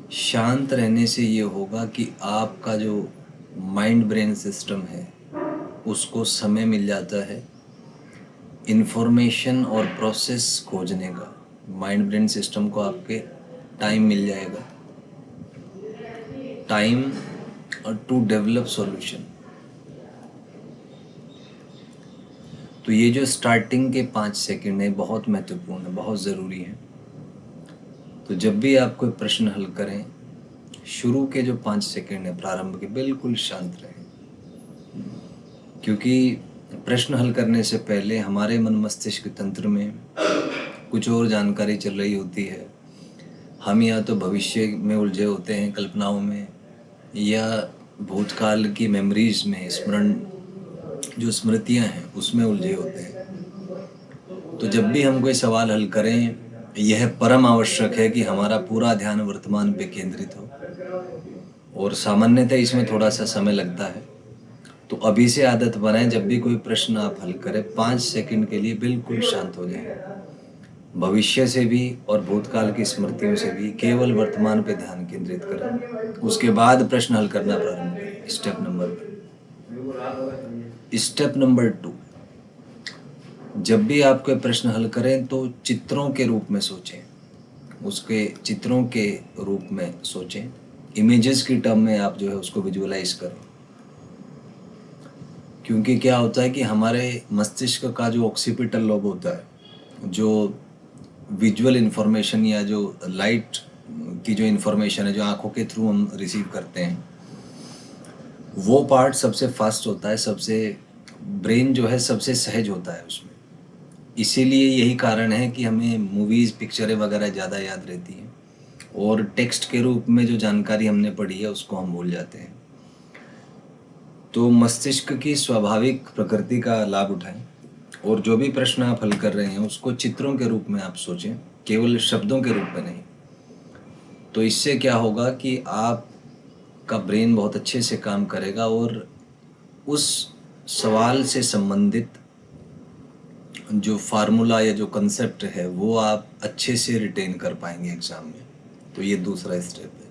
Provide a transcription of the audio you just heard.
शांत रहने से ये होगा कि आपका जो माइंड ब्रेन सिस्टम है उसको समय मिल जाता है इंफॉर्मेशन और प्रोसेस खोजने का। माइंड ब्रेन सिस्टम को आपके टाइम मिल जाएगा, टाइम टू डेवलप सॉल्यूशन। तो ये जो स्टार्टिंग के 5 सेकंड है बहुत महत्वपूर्ण है, बहुत ज़रूरी है। तो जब भी आप कोई प्रश्न हल करें, शुरू के जो 5 सेकंड है प्रारंभ के, बिल्कुल शांत रहें, क्योंकि प्रश्न हल करने से पहले हमारे मन मस्तिष्क तंत्र में कुछ और जानकारी चल रही होती है। हम या तो भविष्य में उलझे होते हैं, कल्पनाओं में, या भूतकाल की मेमोरीज में, स्मरण जो स्मृतियां हैं उसमें उलझे होते हैं। तो जब भी हम कोई सवाल हल करें, यह परम आवश्यक है कि हमारा पूरा ध्यान वर्तमान पे केंद्रित हो, और सामान्यतः इसमें थोड़ा सा समय लगता है। तो अभी से आदत बनाएं, जब भी कोई प्रश्न आप हल करें 5 सेकंड के लिए बिल्कुल शांत हो जाएं। भविष्य से भी और भूतकाल की स्मृतियों से भी केवल वर्तमान पे ध्यान केंद्रित करें। उसके बाद प्रश्न हल करना प्रारंभ करें। स्टेप नंबर 2, जब भी आप कोई प्रश्न हल करें तो चित्रों के रूप में सोचें, उसके चित्रों के रूप में सोचें, इमेजेस की टर्म में आप जो है उसको विजुअलाइज करें। क्योंकि क्या होता है कि हमारे मस्तिष्क का जो ऑक्सीपिटल लोब होता है, जो विजुअल इन्फॉर्मेशन या जो लाइट की जो इन्फॉर्मेशन है जो आंखों के थ्रू हम रिसीव करते हैं, वो पार्ट सबसे फास्ट होता है, सबसे ब्रेन जो है सबसे सहज होता है उसमें। इसीलिए यही कारण है कि हमें मूवीज़, पिक्चरें वगैरह ज़्यादा याद रहती हैं, और टेक्स्ट के रूप में जो जानकारी हमने पढ़ी है उसको हम भूल जाते हैं। तो मस्तिष्क की स्वाभाविक प्रकृति का लाभ उठाएं, और जो भी प्रश्न आप हल कर रहे हैं उसको चित्रों के रूप में आप सोचें, केवल शब्दों के रूप में नहीं। तो इससे क्या होगा कि आपका ब्रेन बहुत अच्छे से काम करेगा, और उस सवाल से संबंधित जो फार्मूला या जो कंसेप्ट है वो आप अच्छे से रिटेन कर पाएंगे एग्ज़ाम में। तो ये दूसरा स्टेप है।